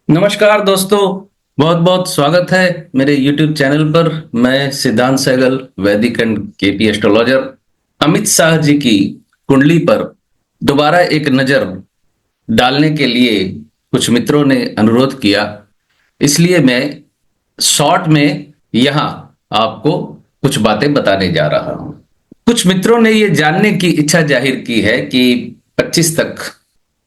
नमस्कार दोस्तों। बहुत बहुत स्वागत है मेरे YouTube चैनल पर। मैं Siddhant Sehgal, Vedic and KP astrologer. Amit Shah ji की कुंडली पर दोबारा एक नजर डालने के लिए कुछ मित्रों ने अनुरोध किया, इसलिए मैं शॉर्ट में यहाँ आपको कुछ बातें बताने जा रहा हूँ। कुछ मित्रों ने ये जानने की इच्छा जाहिर की है कि 25 तक,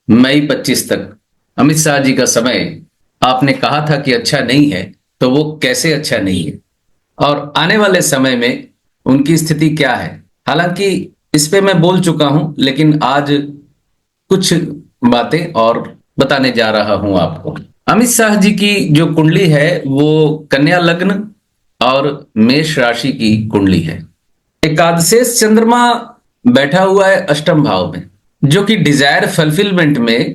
मई 25 तक अमित शाह जी का समय आपने कहा था कि अच्छा नहीं है, तो वो कैसे अच्छा नहीं है और आने वाले समय में उनकी स्थिति क्या है। हालांकि इस पे मैं बोल चुका हूं, लेकिन आज कुछ बातें और बताने जा रहा हूं आपको। अमित शाह जी की जो कुंडली है वो कन्या लग्न और मेष राशि की कुंडली है। एकादशेष चंद्रमा बैठा हुआ है अष्टम भाव में, जो कि डिजायर फुलफिलमेंट में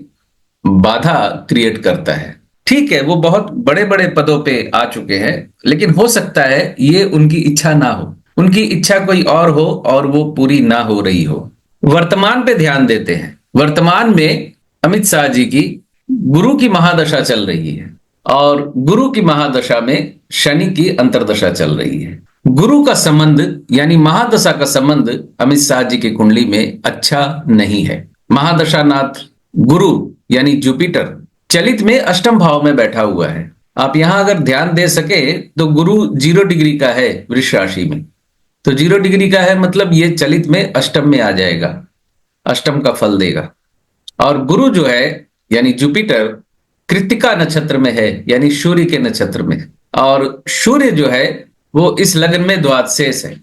बाधा क्रिएट करता है। ठीक है, वो बहुत बड़े बड़े पदों पे आ चुके हैं, लेकिन हो सकता है ये उनकी इच्छा ना हो, उनकी इच्छा कोई और हो और वो पूरी ना हो रही हो। वर्तमान पे ध्यान देते हैं। वर्तमान में अमित शाह जी की गुरु की महादशा चल रही है और गुरु की महादशा में शनि की अंतर्दशा चल रही है। गुरु का संबंध यानी महादशा का संबंध अमित शाह जी की कुंडली में अच्छा नहीं है। महादशा नाथ गुरु यानी जुपिटर चलित में अष्टम भाव में बैठा हुआ है। आप यहां अगर ध्यान दे सके तो गुरु 0 डिग्री का है वृष राशि में, तो 0 डिग्री का है मतलब ये चलित में अष्टम में आ जाएगा, अष्टम का फल देगा। और गुरु जो है यानी जुपिटर कृत्तिका नक्षत्र में है, यानी सूर्य के नक्षत्र में, और सूर्य जो है वो इस लग्न में द्वादशेष है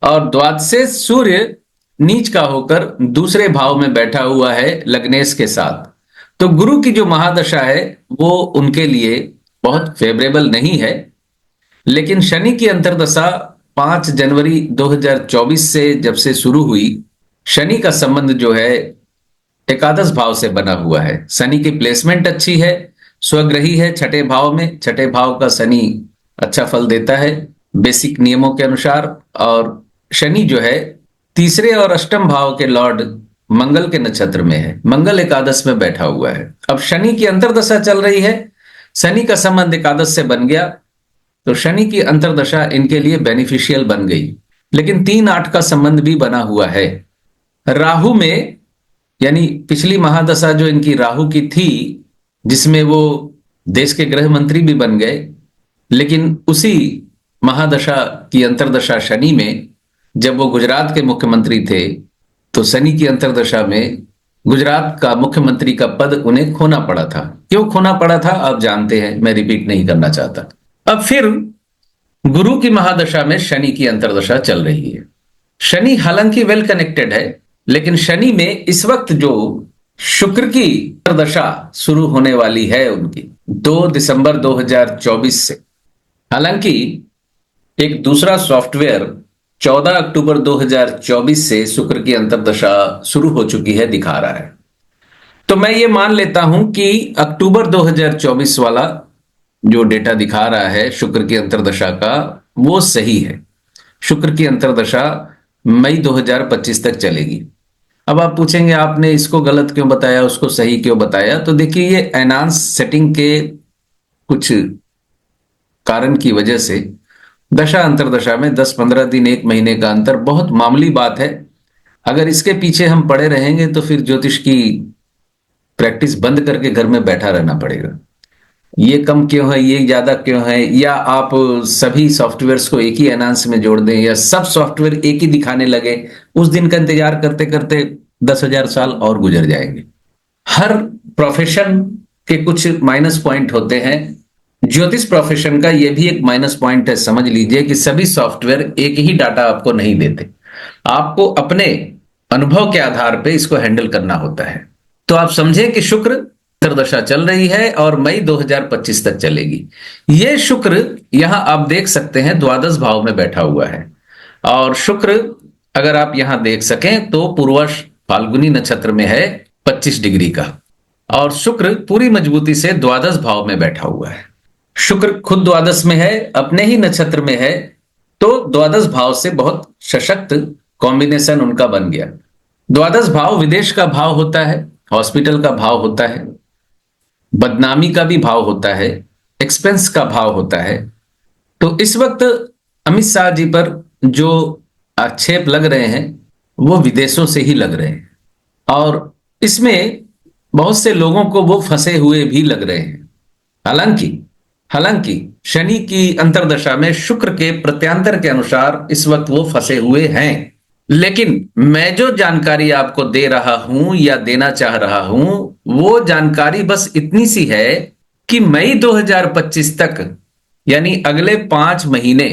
और द्वादशेष सूर्य नीच का होकर दूसरे भाव में बैठा हुआ है लग्नेश के साथ। तो गुरु की जो महादशा है वो उनके लिए बहुत फेवरेबल नहीं है। लेकिन शनि की अंतर्दशा 5 जनवरी 2024 से जब से शुरू हुई, शनि का संबंध जो है एकादश भाव से बना हुआ है। शनि की प्लेसमेंट अच्छी है, स्वग्रही है छठे भाव में। छठे भाव का शनि अच्छा फल देता है बेसिक नियमों के अनुसार। और शनि जो है तीसरे और अष्टम भाव के लॉर्ड मंगल के नक्षत्र में है, मंगल एकादश में बैठा हुआ है। अब शनि की अंतर्दशा चल रही है, शनि का संबंध एकादश से बन गया, तो शनि की अंतर्दशा इनके लिए बेनिफिशियल बन गई। लेकिन 3-8 का संबंध भी बना हुआ है राहु में, यानी पिछली महादशा जो इनकी राहु की थी, जिसमें वो देश के गृह मंत्री भी बन गए। लेकिन उसी महादशा की अंतर्दशा शनि में, जब वो गुजरात के मुख्यमंत्री थे, तो शनि की अंतर्दशा में गुजरात का मुख्यमंत्री का पद उन्हें खोना पड़ा था। क्यों खोना पड़ा था आप जानते हैं, मैं रिपीट नहीं करना चाहता। अब फिर गुरु की महादशा में शनि की अंतर्दशा चल रही है। शनि हालांकि वेल कनेक्टेड है, लेकिन शनि में इस वक्त जो शुक्र की अंतर्दशा शुरू होने वाली है उनकी 2 दिसंबर 2024 से। हालांकि एक दूसरा सॉफ्टवेयर 14 अक्टूबर 2024 से शुक्र की अंतर्दशा शुरू हो चुकी है दिखा रहा है। तो मैं ये मान लेता हूं कि अक्टूबर 2024 वाला जो डेटा दिखा रहा है शुक्र की अंतर्दशा का, वो सही है। शुक्र की अंतर्दशा मई 2025 तक चलेगी। अब आप पूछेंगे आपने इसको गलत क्यों बताया, उसको सही क्यों बताया। तो देखिए, ये एनांस सेटिंग के कुछ कारण की वजह से दशा अंतर्दशा में 10-15 दिन, 1 महीने का अंतर बहुत मामूली बात है। अगर इसके पीछे हम पड़े रहेंगे तो फिर ज्योतिष की प्रैक्टिस बंद करके घर में बैठा रहना पड़ेगा। ये कम क्यों है, ये ज्यादा क्यों है, या आप सभी सॉफ्टवेयर्स को एक ही एनांस में जोड़ दें, या सब सॉफ्टवेयर एक ही दिखाने लगे, उस दिन का इंतजार करते करते 10,000 साल और गुजर जाएंगे। हर प्रोफेशन के कुछ माइनस पॉइंट होते हैं। ज्योतिष प्रोफेशन का ये भी एक माइनस पॉइंट है। समझ लीजिए कि सभी सॉफ्टवेयर एक ही डाटा आपको नहीं देते, आपको अपने अनुभव के आधार पे इसको हैंडल करना होता है। तो आप समझे कि शुक्र अंतर्दशा चल रही है और मई 2025 तक चलेगी। ये शुक्र यहां आप देख सकते हैं द्वादश भाव में बैठा हुआ है, और शुक्र अगर आप यहां देख सकें तो पूर्वाष फाल्गुनी नक्षत्र में है 25 डिग्री का, और शुक्र पूरी मजबूती से द्वादश भाव में बैठा हुआ है। शुक्र खुद द्वादश में है, अपने ही नक्षत्र में है, तो द्वादश भाव से बहुत सशक्त कॉम्बिनेशन उनका बन गया। द्वादश भाव विदेश का भाव होता है, हॉस्पिटल का भाव होता है, बदनामी का भी भाव होता है, एक्सपेंस का भाव होता है। तो इस वक्त अमित शाह जी पर जो आक्षेप लग रहे हैं वो विदेशों से ही लग रहे हैं, और इसमें बहुत से लोगों को वो फंसे हुए भी लग रहे हैं। हालांकि हालांकि शनि की अंतर्दशा में शुक्र के प्रत्यांतर के अनुसार इस वक्त वो फंसे हुए हैं। लेकिन मैं जो जानकारी आपको दे रहा हूं या देना चाह रहा हूं, वो जानकारी बस इतनी सी है कि मई 2025 तक, यानी अगले 5 महीने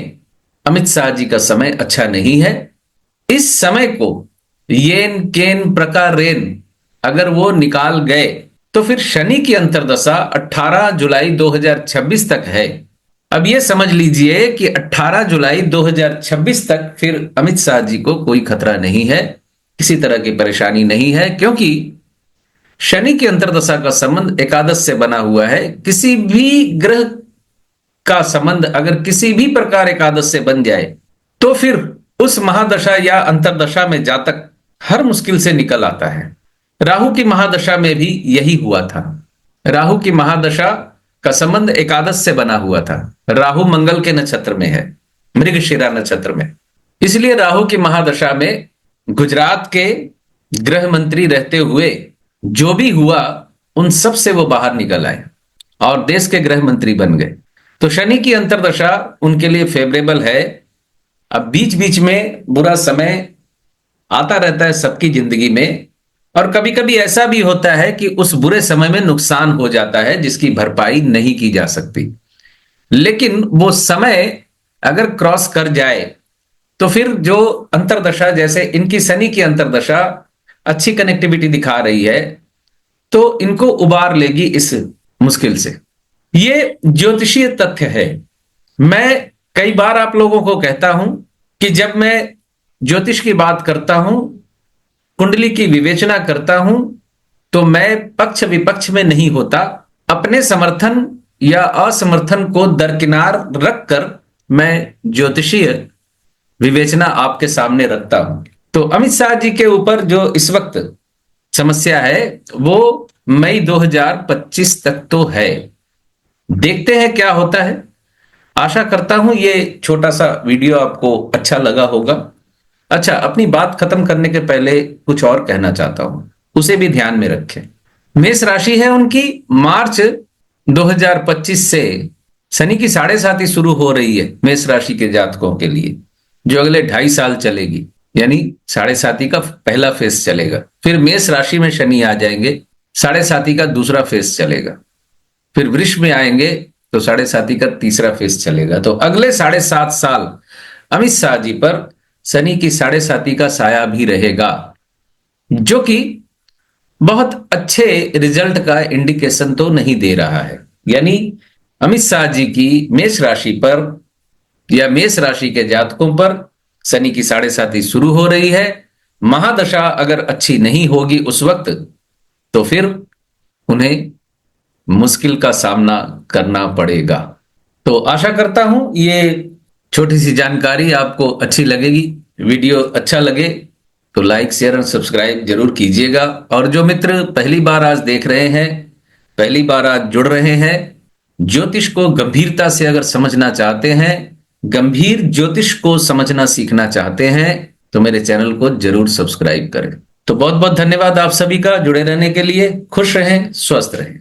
अमित शाह जी का समय अच्छा नहीं है। इस समय को येन केन प्रकार रेन अगर वो निकाल गए तो फिर शनि की अंतर्दशा 18 जुलाई 2026 तक है। अब ये समझ लीजिए कि 18 जुलाई 2026 तक फिर अमित शाह जी को कोई खतरा नहीं है, किसी तरह की परेशानी नहीं है, क्योंकि शनि की अंतर्दशा का संबंध एकादश से बना हुआ है। किसी भी ग्रह का संबंध अगर किसी भी प्रकार एकादश से बन जाए तो फिर उस महादशा या अंतर्दशा में जातक हर मुश्किल से निकल आता है। राहु की महादशा में भी यही हुआ था। राहु की महादशा का संबंध एकादश से बना हुआ था। राहु मंगल के नक्षत्र में है, मृगशिरा नक्षत्र में। इसलिए राहु की महादशा में गुजरात के गृह मंत्री रहते हुए जो भी हुआ उन सब से वो बाहर निकल आए और देश के गृह मंत्री बन गए। तो शनि की अंतर्दशा उनके लिए फेवरेबल है। अब बीच बीच में बुरा समय आता रहता है सबकी जिंदगी में, और कभी कभी ऐसा भी होता है कि उस बुरे समय में नुकसान हो जाता है जिसकी भरपाई नहीं की जा सकती। लेकिन वो समय अगर क्रॉस कर जाए तो फिर जो अंतर्दशा, जैसे इनकी शनि की अंतर्दशा अच्छी कनेक्टिविटी दिखा रही है, तो इनको उबार लेगी इस मुश्किल से। ये ज्योतिषीय तथ्य है। मैं कई बार आप लोगों को कहता हूं कि जब मैं ज्योतिष की बात करता हूं, कुंडली की विवेचना करता हूं, तो मैं पक्ष विपक्ष में नहीं होता। अपने समर्थन या असमर्थन को दरकिनार रखकर मैं ज्योतिषीय विवेचना आपके सामने रखता हूं। तो अमित शाह जी के ऊपर जो इस वक्त समस्या है वो मई 2025 तक तो है। देखते हैं क्या होता है। आशा करता हूं ये छोटा सा वीडियो आपको अच्छा लगा होगा। अच्छा, अपनी बात खत्म करने के पहले कुछ और कहना चाहता हूं, उसे भी ध्यान में रखें। मेष राशि है उनकी, मार्च 2025 से शनि की 7.5 शुरू हो रही है मेष राशि के जातकों के लिए, जो अगले 2.5 साल चलेगी। यानी 7.5 का पहला फेस चलेगा, फिर मेष राशि में शनि आ जाएंगे, 7.5 का दूसरा फेस चलेगा, फिर वृष में आएंगे तो 7.5 का तीसरा फेस चलेगा। तो अगले 7.5 साल अमित शाह जी पर शनि की 7.5 का साया भी रहेगा, जो कि बहुत अच्छे रिजल्ट का इंडिकेशन तो नहीं दे रहा है। यानी अमित शाह जी की मेष राशि पर या मेष राशि के जातकों पर शनि की 7.5 शुरू हो रही है। महादशा अगर अच्छी नहीं होगी उस वक्त, तो फिर उन्हें मुश्किल का सामना करना पड़ेगा। तो आशा करता हूं ये छोटी सी जानकारी आपको अच्छी लगेगी। वीडियो अच्छा लगे तो लाइक, शेयर और सब्सक्राइब जरूर कीजिएगा। और जो मित्र पहली बार आज देख रहे हैं, पहली बार आज जुड़ रहे हैं, ज्योतिष को गंभीरता से अगर समझना चाहते हैं, गंभीर ज्योतिष को समझना सीखना चाहते हैं, तो मेरे चैनल को जरूर सब्सक्राइब करें। तो बहुत बहुत धन्यवाद आप सभी का जुड़े रहने के लिए। खुश रहें, स्वस्थ रहें।